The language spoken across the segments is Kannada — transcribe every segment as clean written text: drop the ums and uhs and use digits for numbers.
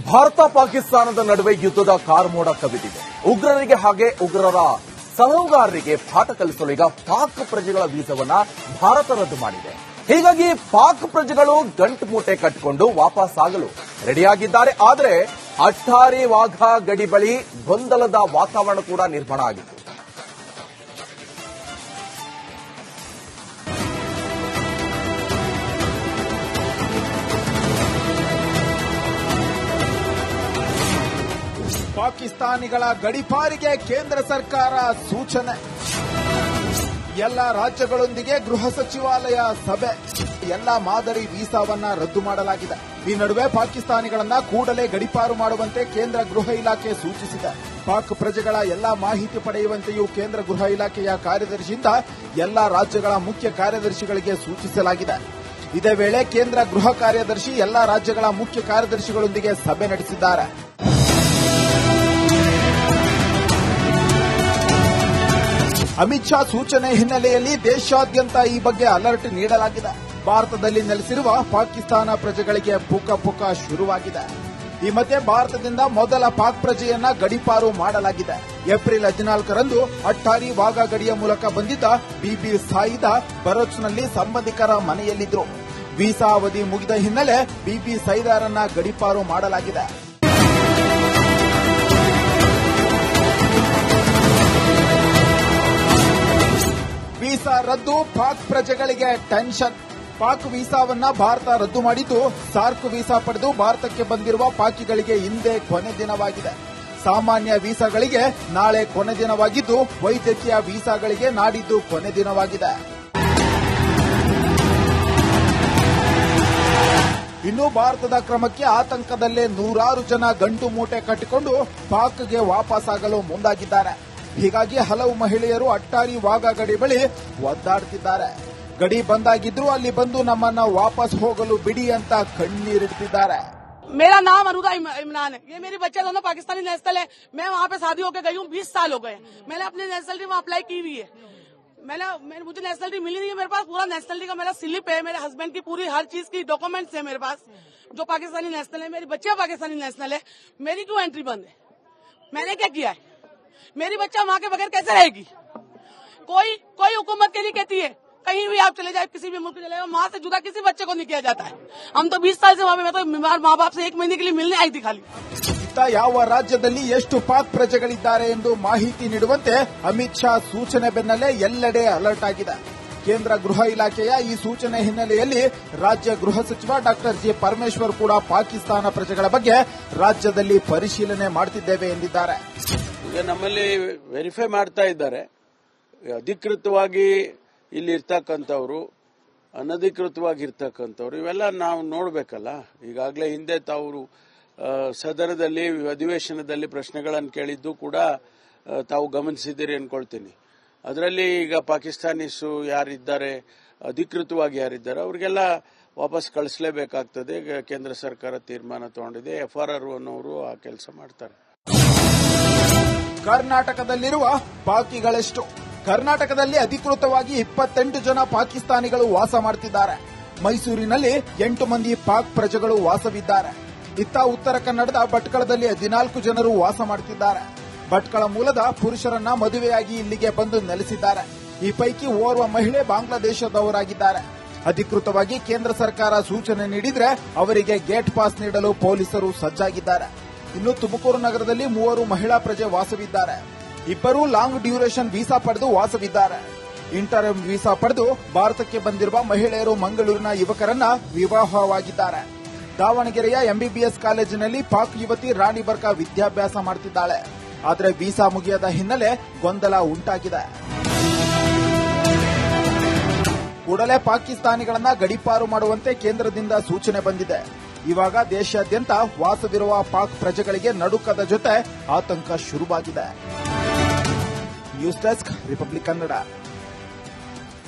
ಭಾರತ ಪಾಕಿಸ್ತಾನದ ನಡುವೆ ಯುದ್ಧದ ಕಾರ್ಮೋಡ ಕವಿದಿದೆ. ಉಗ್ರರಿಗೆ ಹಾಗೆ ಉಗ್ರರ ಸಲಹುಗಾರರಿಗೆ ಪಾಠ ಕಲಿಸಲು ಈಗ ಪಾಕ್ ಪ್ರಜೆಗಳ ವೀಸಾವನ್ನ ಭಾರತ ರದ್ದು ಮಾಡಿದೆ. ಹೀಗಾಗಿ ಪಾಕ್ ಪ್ರಜೆಗಳು ಗಂಟು ಮೂಟೆ ಕಟ್ಟಿಕೊಂಡು ವಾಪಸ್ ಆಗಲು ರೆಡಿಯಾಗಿದ್ದಾರೆ. ಆದರೆ ಅಟ್ಟಾರಿ ವಾಘಾ ಗಡಿ ಬಳಿ ಗೊಂದಲದ ವಾತಾವರಣ ಕೂಡ ನಿರ್ಮಾಣ ಆಗಿತ್ತು. ಪಾಕಿಸ್ತಾನಿಗಳ ಗಡಿಪಾರಿಗೆ ಕೇಂದ್ರ ಸರ್ಕಾರ ಸೂಚನೆ. ಎಲ್ಲ ರಾಜ್ಯಗಳೊಂದಿಗೆ ಗೃಹ ಸಚಿವಾಲಯ ಸಭೆ. ಎಲ್ಲ ಮಾದರಿ ವೀಸಾವನ್ನ ರದ್ದು ಮಾಡಲಾಗಿದೆ. ಈ ನಡುವೆ ಪಾಕಿಸ್ತಾನಿಗಳನ್ನ ಕೂಡಲೇ ಗಡಿಪಾರು ಮಾಡುವಂತೆ ಕೇಂದ್ರ ಗೃಹ ಇಲಾಖೆ ಸೂಚಿಸಿದೆ. ಪಾಕ್ ಪ್ರಜೆಗಳ ಎಲ್ಲಾ ಮಾಹಿತಿ ಪಡೆಯುವಂತೆಯೂ ಕೇಂದ್ರ ಗೃಹ ಇಲಾಖೆಯ ಕಾರ್ಯದರ್ಶಿಯಿಂದ ಎಲ್ಲಾ ರಾಜ್ಯಗಳ ಮುಖ್ಯ ಕಾರ್ಯದರ್ಶಿಗಳಿಗೆ ಸೂಚಿಸಲಾಗಿದೆ. ಇದೇ ವೇಳೆ ಕೇಂದ್ರ ಗೃಹ ಕಾರ್ಯದರ್ಶಿ ಎಲ್ಲಾ ರಾಜ್ಯಗಳ ಮುಖ್ಯ ಕಾರ್ಯದರ್ಶಿಗಳೊಂದಿಗೆ ಸಭೆ ನಡೆಸಿದ್ದಾರೆ. ಅಮಿತ್ ಶಾ ಸೂಚನೆ ಹಿನ್ನೆಲೆಯಲ್ಲಿ ದೇಶಾದ್ಯಂತ ಈ ಬಗ್ಗೆ ಅಲರ್ಟ್ ನೀಡಲಾಗಿದೆ. ಭಾರತದಲ್ಲಿ ನೆಲೆಸಿರುವ ಪಾಕಿಸ್ತಾನ ಪ್ರಜೆಗಳಿಗೆ ಪುಕ ಶುರುವಾಗಿದೆ. ಈ ಮಧ್ಯೆ ಭಾರತದಿಂದ ಮೊದಲ ಪಾಕ್ ಪ್ರಜೆಯನ್ನ ಗಡಿಪಾರು ಮಾಡಲಾಗಿದೆ. ಏಪ್ರಿಲ್ 14ರಂದು ಅಟ್ಟಾರಿ ವಾಘಾ ಗಡಿಯ ಮೂಲಕ ಬಂದಿದ್ದ ಬಿಬಿ ಸಾಯಿದಾ ಬರೋಚ್ನಲ್ಲಿ ಸಂಬಂಧಿಕರ ಮನೆಯಲ್ಲಿದ್ದರು. ವೀಸಾ ಅವಧಿ ಮುಗಿದ ಹಿನ್ನೆಲೆ ಬಿಬಿ ಸೈದಾರನ್ನ ಗಡಿಪಾರು ಮಾಡಲಾಗಿದೆ. ವೀಸಾ ರದ್ದು, ಪಾಕ್ ಪ್ರಜೆಗಳಿಗೆ ಟೆನ್ಷನ್. ಪಾಕ್ ವೀಸಾವನ್ನ ಭಾರತ ರದ್ದು ಮಾಡಿದ್ದು, ಸಾರ್ಕ್ ವೀಸಾ ಪಡೆದು ಭಾರತಕ್ಕೆ ಬಂದಿರುವ ಪಾಕಿಗಳಿಗೆ ಇಂದೇ ಕೊನೆ ದಿನವಾಗಿದೆ. ಸಾಮಾನ್ಯ ವೀಸಾಗಳಿಗೆ ನಾಳೆ ಕೊನೆ ದಿನವಾಗಿದ್ದು, ವೈದ್ಯಕೀಯ ವೀಸಾಗಳಿಗೆ ನಾಡಿದ್ದು ಕೊನೆ ದಿನವಾಗಿದೆ. ಇನ್ನು ಭಾರತದ ಕ್ರಮಕ್ಕೆ ಆತಂಕದಲ್ಲೇ ನೂರಾರು ಜನ ಗಂಟು ಮೂಟೆ ಕಟ್ಟಿಕೊಂಡು ಪಾಕ್ಗೆ ವಾಪಸ್ಸಾಗಲು ಮುಂದಾಗಿದ್ದಾರೆ. ಹೀಗಾಗಿ ಹಲವು ಮಹಿಳೆಯರು ಅಟ್ಟಾರಿ ವಾಘಾ ಗಡಿ ಬಳಿ ಒದ್ದಾಡುತ್ತಿದ್ದಾರೆ. ಗಡಿ ಬಂದಾಗಿದ್ರು ಅಲ್ಲಿ ಬಂದು ನಮ್ಮನ್ನ ವಾಪಸ್ ಹೋಗಲು ಬಿಡಿ ಅಂತ ಕಣ್ಣೀರಿಡ್ತಿದ್ದಾರೆ. मेरा नाम अरुदा इमरान है. ये मेरी बच्चे दोनों पाकिस्तानी नेशनल है. मैं वहाँ पे शादी होकर गई हूँ. 20 साल हो गए. मैंने अपनी नेशनलिटी वहाँ अप्लाई की हुई है. मुझे नेशनलिटी मिली नहीं है. मेरे पास पूरा नेशनलिटी का मेरा स्लिप है. मेरे हस्बैंड की पूरी हर चीज की डॉक्यूमेंट्स है मेरे पास, जो पाकिस्तानी नेशनल है. मेरी बच्चे पाकिस्तानी नेशनल है. मेरी क्यों एंट्री बंद है? मैंने क्या किया है? मेरी बच्चा वहाँ के बगैर कैसे रहेगी? कोई हुकूमत के लिए कहती है कहीं भी आप चले जाए, किसी भी मुल्क चले जाए, माँ से जुदा किसी बच्चे को नहीं किया जाता है. हम तो 20 साल से वहाँ पे, मैं तो बीमार माँ बाप से 1 महीने के लिए मिलने आई थी खाली. ಯಾವ ರಾಜ್ಯದಲ್ಲಿ ಎಷ್ಟು ಪಾಕ್ ಪ್ರಜೆಗಳಿದ್ದಾರೆ ಎಂದು ಮಾಹಿತಿ ನೀಡುವಂತೆ ಅಮಿತ್ ಶಾ ಸೂಚನೆ ಬೆನ್ನಲ್ಲೇ ಎಲ್ಲೆಡೆ ಅಲರ್ಟ್ ಆಗಿದೆ. ಕೇಂದ್ರ ಗೃಹ ಇಲಾಖೆಯ ಈ ಸೂಚನೆ ಹಿನ್ನೆಲೆಯಲ್ಲಿ ರಾಜ್ಯ ಗೃಹ ಸಚಿವ ಡಾ ಜಿ ಪರಮೇಶ್ವರ್ ಕೂಡ ಪಾಕಿಸ್ತಾನ ಪ್ರಜೆಗಳ ಬಗ್ಗೆ ರಾಜ್ಯದಲ್ಲಿ ಪರಿಶೀಲನೆ ಮಾಡುತ್ತಿದ್ದೇವೆ ಎಂದಿದ್ದಾರೆ. ಈಗ ನಮ್ಮಲ್ಲಿ ವೆರಿಫೈ ಮಾಡ್ತಾ ಇದ್ದಾರೆ. ಅಧಿಕೃತವಾಗಿ ಇಲ್ಲಿ ಇರ್ತಕ್ಕಂಥವ್ರು, ಅನಧಿಕೃತವಾಗಿ ಇರ್ತಕ್ಕಂಥವ್ರು, ಇವೆಲ್ಲ ನಾವು ನೋಡಬೇಕಲ್ಲ. ಈಗಾಗಲೇ ಹಿಂದೆ ತಾವು ಸದನದಲ್ಲಿ ಅಧಿವೇಶನದಲ್ಲಿ ಪ್ರಶ್ನೆಗಳನ್ನು ಕೇಳಿದ್ದು ಕೂಡ ತಾವು ಗಮನಿಸಿದ್ದೀರಿ ಅನ್ಕೊಳ್ತೀನಿ. ಅದರಲ್ಲಿ ಈಗ ಪಾಕಿಸ್ತಾನೀಸು ಯಾರಿದ್ದಾರೆ, ಅಧಿಕೃತವಾಗಿ ಯಾರಿದ್ದಾರೆ, ಅವ್ರಿಗೆಲ್ಲ ವಾಪಸ್ ಕಳಿಸಲೇಬೇಕಾಗ್ತದೆ. ಕೇಂದ್ರ ಸರ್ಕಾರ ತೀರ್ಮಾನ ತಗೊಂಡಿದೆ. FRR ಅನ್ನೋರು ಆ ಕೆಲಸ ಮಾಡ್ತಾರೆ. ಕರ್ನಾಟಕದಲ್ಲಿರುವ ಪಾಕಿಗಳೆಷ್ಟು? ಕರ್ನಾಟಕದಲ್ಲಿ ಅಧಿಕೃತವಾಗಿ 28 ಜನ ಪಾಕಿಸ್ತಾನಿಗಳು ವಾಸ ಮಾಡುತ್ತಿದ್ದಾರೆ. ಮೈಸೂರಿನಲ್ಲಿ 8 ಮಂದಿ ಪಾಕ್ ಪ್ರಜೆಗಳು ವಾಸವಿದ್ದಾರೆ. ಇತ್ತ ಉತ್ತರ ಕನ್ನಡದ ಭಟ್ಕಳದಲ್ಲಿ 14 ಜನರು ವಾಸ ಮಾಡುತ್ತಿದ್ದಾರೆ. ಭಟ್ಕಳ ಮೂಲದ ಪುರುಷರನ್ನ ಮದುವೆಯಾಗಿ ಇಲ್ಲಿಗೆ ಬಂದು ನೆಲೆಸಿದ್ದಾರೆ. ಈ ಪೈಕಿ ಓರ್ವ ಮಹಿಳೆ ಬಾಂಗ್ಲಾದೇಶದವರಾಗಿದ್ದಾರೆ. ಅಧಿಕೃತವಾಗಿ ಕೇಂದ್ರ ಸರ್ಕಾರ ಸೂಚನೆ ನೀಡಿದ್ರೆ ಅವರಿಗೆ ಗೇಟ್ ಪಾಸ್ ನೀಡಲು ಪೊಲೀಸರು ಸಜ್ಜಾಗಿದ್ದಾರೆ. ಇನ್ನು ತುಮಕೂರು ನಗರದಲ್ಲಿ 3 ಮಹಿಳಾ ಪ್ರಜೆ ವಾಸವಿದ್ದಾರೆ. 2 ಲಾಂಗ್ ಡ್ಯೂರೇಷನ್ ವೀಸಾ ಪಡೆದು ವಾಸವಿದ್ದಾರೆ. ಇಂಟರ್ಮ್ ವೀಸಾ ಪಡೆದು ಭಾರತಕ್ಕೆ ಬಂದಿರುವ ಮಹಿಳೆಯರು ಮಂಗಳೂರಿನ ಯುವಕರನ್ನ ವಿವಾಹವಾಗಿದ್ದಾರೆ. ದಾವಣಗೆರೆಯ MBBS ಕಾಲೇಜಿನಲ್ಲಿ ಪಾಕ್ ಯುವತಿ ರಾಣಿ ಬರ್ಕಾ ವಿದ್ಯಾಭ್ಯಾಸ ಮಾಡುತ್ತಿದ್ದಾಳೆ. ಆದರೆ ವೀಸಾ ಮುಗಿಯದ ಹಿನ್ನೆಲೆ ಗೊಂದಲ ಉಂಟಾಗಿದೆ. ಕೂಡಲೇ ಪಾಕಿಸ್ತಾನಿಗಳನ್ನ ಗಡಿಪಾರು ಮಾಡುವಂತೆ ಕೇಂದ್ರದಿಂದ ಸೂಚನೆ ಬಂದಿದೆ. ಇವಾಗ ದೇಶಾದ್ಯಂತ ವಾಸವಿರುವ ಪಾಕ್ ಪ್ರಜೆಗಳಿಗೆ ನಡುಕದ ಜೊತೆ ಆತಂಕ ಶುರುವಾಗಿದೆ. News desk, republic Kannada.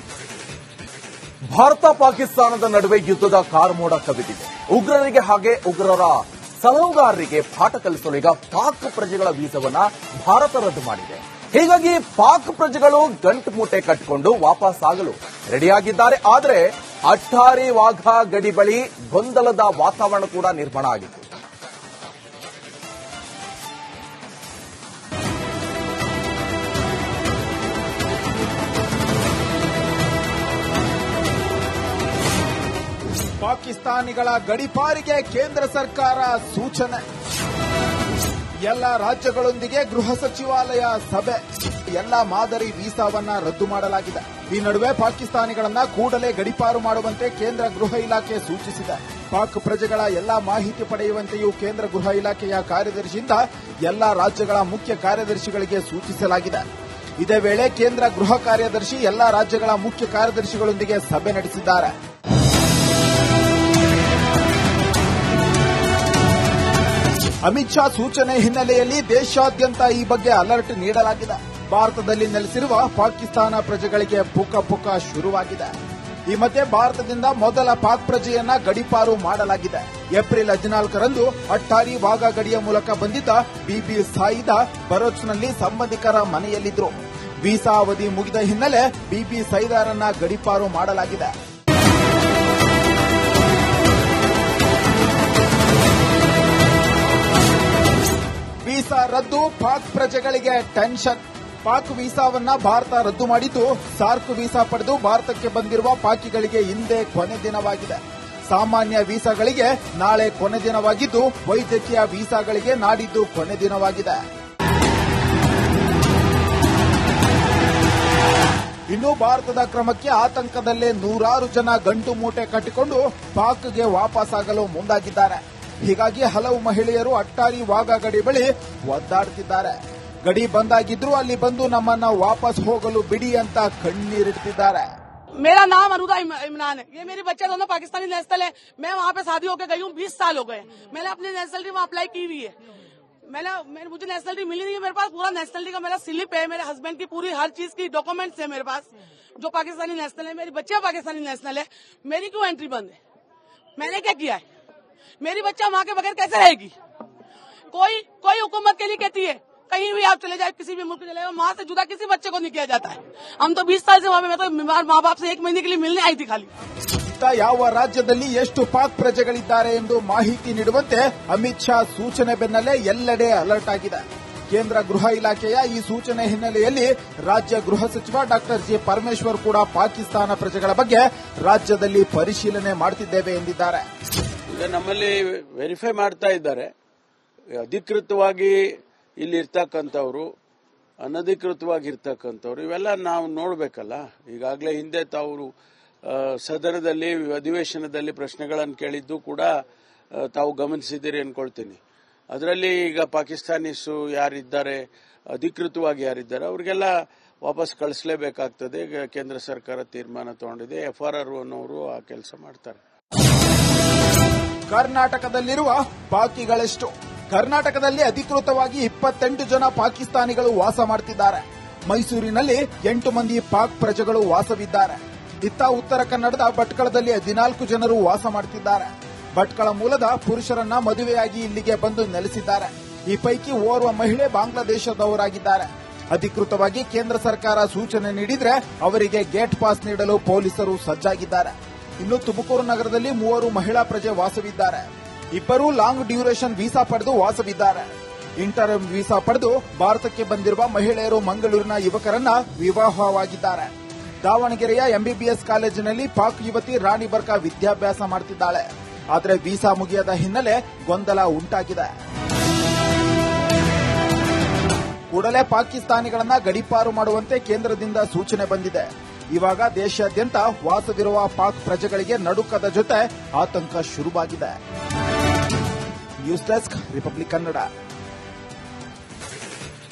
Bharat ಪಾಕಿಸ್ತಾನದ ನಡುವೆ ಯುದ್ಧದ ಕಾರ್ಮೋಡ ಕವಿದಿದೆ. ಉಗ್ರರಿಗೆ ಹಾಗೆ ಉಗ್ರರ ಸಲಹುಗಾರರಿಗೆ ಪಾಠ ಕಲಿಸಲು ಈಗ ಪಾಕ್ ಪ್ರಜೆಗಳ ವೀಸಾವನ್ನ ಭಾರತ ರದ್ದು ಮಾಡಿದೆ. ಹೀಗಾಗಿ ಪಾಕ್ ಪ್ರಜೆಗಳು ಗಂಟು ಮೂಟೆ ಕಟ್ಟಿಕೊಂಡು ವಾಪಸ್ ಆಗಲು ರೆಡಿಯಾಗಿದ್ದಾರೆ. ಆದರೆ ಅಟ್ಟಾರಿ ವಾಘಾ ಗಡಿ ಬಳಿ ಗೊಂದಲದ ವಾತಾವರಣ ಕೂಡ ನಿರ್ಮಾಣ ಆಗಿತ್ತು. ಪಾಕಿಸ್ತಾನಿಗಳ ಗಡೀಪಾರಿಗೆ ಕೇಂದ್ರ ಸರ್ಕಾರ ಸೂಚನೆ. ಎಲ್ಲ ರಾಜ್ಯಗಳೊಂದಿಗೆ ಗೃಹ ಸಚಿವಾಲಯ ಸಭೆ. ಎಲ್ಲ ಮಾದರಿ ವೀಸಾವನ್ನ ರದ್ದು ಮಾಡಲಾಗಿದೆ. ಈ ನಡುವೆ ಪಾಕಿಸ್ತಾನಿಗಳನ್ನ ಕೂಡಲೇ ಗಡೀಪಾರು ಮಾಡುವಂತೆ ಕೇಂದ್ರ ಗೃಹ ಇಲಾಖೆ ಸೂಚಿಸಿದೆ. ಪಾಕ್ ಪ್ರಜೆಗಳ ಎಲ್ಲಾ ಮಾಹಿತಿ ಪಡೆಯುವಂತೆಯೂ ಕೇಂದ್ರ ಗೃಹ ಇಲಾಖೆಯ ಕಾರ್ಯದರ್ಶಿಯಿಂದ ಎಲ್ಲಾ ರಾಜ್ಯಗಳ ಮುಖ್ಯ ಕಾರ್ಯದರ್ಶಿಗಳಿಗೆ ಸೂಚಿಸಲಾಗಿದೆ. ಇದೇ ವೇಳೆ ಕೇಂದ್ರ ಗೃಹ ಕಾರ್ಯದರ್ಶಿ ಎಲ್ಲಾ ರಾಜ್ಯಗಳ ಮುಖ್ಯ ಕಾರ್ಯದರ್ಶಿಗಳೊಂದಿಗೆ ಸಭೆ ನಡೆಸಿದ್ದಾರೆ. ಅಮಿತ್ ಶಾ ಸೂಚನೆ ಹಿನ್ನೆಲೆಯಲ್ಲಿ ದೇಶಾದ್ಯಂತ ಈ ಬಗ್ಗೆ ಅಲರ್ಟ್ ನೀಡಲಾಗಿದೆ. ಭಾರತದಲ್ಲಿ ನೆಲೆಸಿರುವ ಪಾಕಿಸ್ತಾನ ಪ್ರಜೆಗಳಿಗೆ ಪುಕ ಶುರುವಾಗಿದೆ. ಈ ಮಧ್ಯೆ ಭಾರತದಿಂದ ಮೊದಲ ಪಾಕ್ ಪ್ರಜೆಯನ್ನ ಗಡೀಪಾರು ಮಾಡಲಾಗಿದೆ. ಏಪ್ರಿಲ್ 14ರಂದು ಅಟ್ಟಾರಿ ವಾಘಾ ಗಡಿಯ ಮೂಲಕ ಬಂದಿದ್ದ ಬಿಬಿ ಸಾಯಿದಾ ಬರೋಚ್ನಲ್ಲಿ ಸಂಬಂಧಿಕರ ಮನೆಯಲ್ಲಿದ್ದರು. ವೀಸಾ ಅವಧಿ ಮುಗಿದ ಹಿನ್ನೆಲೆ ಬಿಬಿ ಸೈದಾರನ್ನ ಗಡೀಪಾರು ಮಾಡಲಾಗಿದೆ. ವೀಸಾ ರದ್ದು, ಪಾಕ್ ಪ್ರಜೆಗಳಿಗೆ ಟೆನ್ಷನ್. ಪಾಕ್ ವೀಸಾವನ್ನ ಭಾರತ ರದ್ದು ಮಾಡಿದ್ದು, ಸಾರ್ಕ್ ವೀಸಾ ಪಡೆದು ಭಾರತಕ್ಕೆ ಬಂದಿರುವ ಪಾಕಿಗಳಿಗೆ ಇಂದೇ ಕೊನೆ ದಿನವಾಗಿದೆ. ಸಾಮಾನ್ಯ ವೀಸಾಗಳಿಗೆ ನಾಳೆ ಕೊನೆ ದಿನವಾಗಿದ್ದು, ವೈದ್ಯಕೀಯ ವೀಸಾಗಳಿಗೆ ನಾಡಿದ್ದು ಕೊನೆ ದಿನವಾಗಿದೆ. ಇನ್ನು ಭಾರತದ ಕ್ರಮಕ್ಕೆ ಆತಂಕದಲ್ಲೇ ನೂರಾರು ಜನ ಗಂಟು ಮೂಟೆ ಕಟ್ಟಿಕೊಂಡು ಪಾಕ್ಗೆ ವಾಪಸ್ಸಾಗಲು ಮುಂದಾಗಿದ್ದಾರೆ. ಹೀಗಾಗಿ ಹಲವು ಮಹಿಳೆಯರು ಅಟ್ಟಾರಿ ವಾಘಾ ಗಡಿ ಬಳಿ ಒದ್ದಾಡುತ್ತಿದ್ದಾರೆ. ಗಡಿ ಬಂದಾಗಿದ್ರು ಅಲ್ಲಿ ಬಂದು ನಮ್ಮನ್ನ ವಾಪಸ್ ಹೋಗಲು ಬಿಡಿ ಅಂತ ಕಣ್ಣೀರಿಡ್ತಿದ್ದಾರೆ. मेरा नाम अरुदा इमरान है. ये मेरी बच्चे दोनों पाकिस्तानी नेशनल है. मैं वहाँ पे शादी होकर गई हूँ. 20 साल हो गए. मैंने अपनी नेशनलिटी वहाँ अप्लाई की हुई है. मुझे नेशनलिटी मिली नहीं है. मेरे पास पूरा नेशनलिटी का मेरा स्लिप है. मेरे हस्बैंड की पूरी हर चीज की डॉक्यूमेंट्स है मेरे पास, जो पाकिस्तानी नेशनल है. मेरी बच्चियां पाकिस्तानी नेशनल है. मेरी क्यों एंट्री बंद है? मैंने क्या किया है? मेरी बच्चा माँ के बगैर कैसे रहेगी? कोई हुकूमत के लिए कहती है कहीं भी आप चले जाए, किसी भी मुल्क चले जाए, माँ से जुदा किसी बच्चे को नहीं किया जाता है. हम तो 20 साल से वहाँ पे, मैं तो बीमार माँ बाप से 1 महीने के लिए मिलने आई थी खाली. ಯಾವ ರಾಜ್ಯದಲ್ಲಿ ಎಷ್ಟು ಪಾಕ್ ಪ್ರಜೆಗಳಿದ್ದಾರೆ ಎಂದು ಮಾಹಿತಿ ನೀಡುವಂತೆ ಅಮಿತ್ ಶಾ ಸೂಚನೆ ಬೆನ್ನಲ್ಲೇ ಎಲ್ಲೆಡೆ ಅಲರ್ಟ್ ಆಗಿದೆ. ಕೇಂದ್ರ ಗೃಹ ಇಲಾಖೆಯ ಈ ಸೂಚನೆ ಹಿನ್ನೆಲೆಯಲ್ಲಿ ರಾಜ್ಯ ಗೃಹ ಸಚಿವ ಡಾ ಜಿ ಪರಮೇಶ್ವರ್ ಕೂಡ ಪಾಕಿಸ್ತಾನ ಪ್ರಜೆಗಳ ಬಗ್ಗೆ ರಾಜ್ಯದಲ್ಲಿ ಪರಿಶೀಲನೆ ಮಾಡುತ್ತಿದ್ದೇವೆ ಎಂದಿದ್ದಾರೆ. ಈಗ ನಮ್ಮಲ್ಲಿ ವೆರಿಫೈ ಮಾಡ್ತಾ ಇದ್ದಾರೆ. ಅಧಿಕೃತವಾಗಿ ಇಲ್ಲಿ ಇರ್ತಕ್ಕಂಥವ್ರು, ಅನಧಿಕೃತವಾಗಿ ಇರ್ತಕ್ಕಂಥವ್ರು, ಇವೆಲ್ಲ ನಾವು ನೋಡಬೇಕಲ್ಲ. ಈಗಾಗಲೇ ಹಿಂದೆ ತಾವು ಸದನದಲ್ಲಿ ಅಧಿವೇಶನದಲ್ಲಿ ಪ್ರಶ್ನೆಗಳನ್ನು ಕೇಳಿದ್ದು ಕೂಡ ತಾವು ಗಮನಿಸಿದ್ದೀರಿ ಅನ್ಕೊಳ್ತೀನಿ. ಅದರಲ್ಲಿ ಈಗ ಪಾಕಿಸ್ತಾನೀಸು ಯಾರಿದ್ದಾರೆ, ಅಧಿಕೃತವಾಗಿ ಯಾರಿದ್ದಾರೆ, ಅವ್ರಿಗೆಲ್ಲ ವಾಪಸ್ ಕಳಿಸಲೇಬೇಕಾಗ್ತದೆ. ಕೇಂದ್ರ ಸರ್ಕಾರ ತೀರ್ಮಾನ ತಗೊಂಡಿದೆ. FRR ಅನ್ನೋರು ಆ ಕೆಲಸ ಮಾಡ್ತಾರೆ. ಕರ್ನಾಟಕದಲ್ಲಿರುವ ಪಾಕಿಗಳೆಷ್ಟು? ಕರ್ನಾಟಕದಲ್ಲಿ ಅಧಿಕೃತವಾಗಿ 28 ಜನ ಪಾಕಿಸ್ತಾನಿಗಳು ವಾಸ ಮಾಡುತ್ತಿದ್ದಾರೆ. ಮೈಸೂರಿನಲ್ಲಿ 8 ಮಂದಿ ಪಾಕ್ ಪ್ರಜೆಗಳು ವಾಸವಿದ್ದಾರೆ. ಇತ್ತ ಉತ್ತರ ಕನ್ನಡದ ಭಟ್ಕಳದಲ್ಲಿ 14 ಜನರು ವಾಸ ಮಾಡುತ್ತಿದ್ದಾರೆ. ಭಟ್ಕಳ ಮೂಲದ ಪುರುಷರನ್ನ ಮದುವೆಯಾಗಿ ಇಲ್ಲಿಗೆ ಬಂದು ನೆಲೆಸಿದ್ದಾರೆ. ಈ ಪೈಕಿ ಓರ್ವ ಮಹಿಳೆ ಬಾಂಗ್ಲಾದೇಶದವರಾಗಿದ್ದಾರೆ. ಅಧಿಕೃತವಾಗಿ ಕೇಂದ್ರ ಸರ್ಕಾರ ಸೂಚನೆ ನೀಡಿದ್ರೆ ಅವರಿಗೆ ಗೇಟ್ ಪಾಸ್ ನೀಡಲು ಪೊಲೀಸರು ಸಜ್ಜಾಗಿದ್ದಾರೆ. ಇನ್ನು ತುಮಕೂರು ನಗರದಲ್ಲಿ 3 ಮಹಿಳಾ ಪ್ರಜೆ ವಾಸವಿದ್ದಾರೆ. 2 ಲಾಂಗ್ ಡ್ಯೂರೇಷನ್ ವೀಸಾ ಪಡೆದು ವಾಸವಿದ್ದಾರೆ. ಇಂಟರ್ಮ್ ವೀಸಾ ಪಡೆದು ಭಾರತಕ್ಕೆ ಬಂದಿರುವ ಮಹಿಳೆಯರು ಮಂಗಳೂರಿನ ಯುವಕರನ್ನ ವಿವಾಹವಾಗಿದ್ದಾರೆ. ದಾವಣಗೆರೆಯ MBBS ಕಾಲೇಜಿನಲ್ಲಿ ಪಾಕ್ ಯುವತಿ ರಾಣಿ ಬರ್ಕಾ ವಿದ್ಯಾಭ್ಯಾಸ ಮಾಡುತ್ತಿದ್ದಾಳೆ. ಆದರೆ ವೀಸಾ ಮುಗಿಯದ ಹಿನ್ನೆಲೆ ಗೊಂದಲ ಉಂಟಾಗಿದೆ. ಕೂಡಲೇ ಪಾಕಿಸ್ತಾನಿಗಳನ್ನ ಗಡೀಪಾರು ಮಾಡುವಂತೆ ಕೇಂದ್ರದಿಂದ ಸೂಚನೆ ಬಂದಿದೆ. ಇವಾಗ ದೇಶಾದ್ಯಂತ ವಾಸವಿರುವ ಪಾಕ್ ಪ್ರಜೆಗಳಿಗೆ ನಡುಕದ ಜೊತೆ ಆತಂಕ ಶುರುವಾಗಿದೆ. News desk, republic Kannada.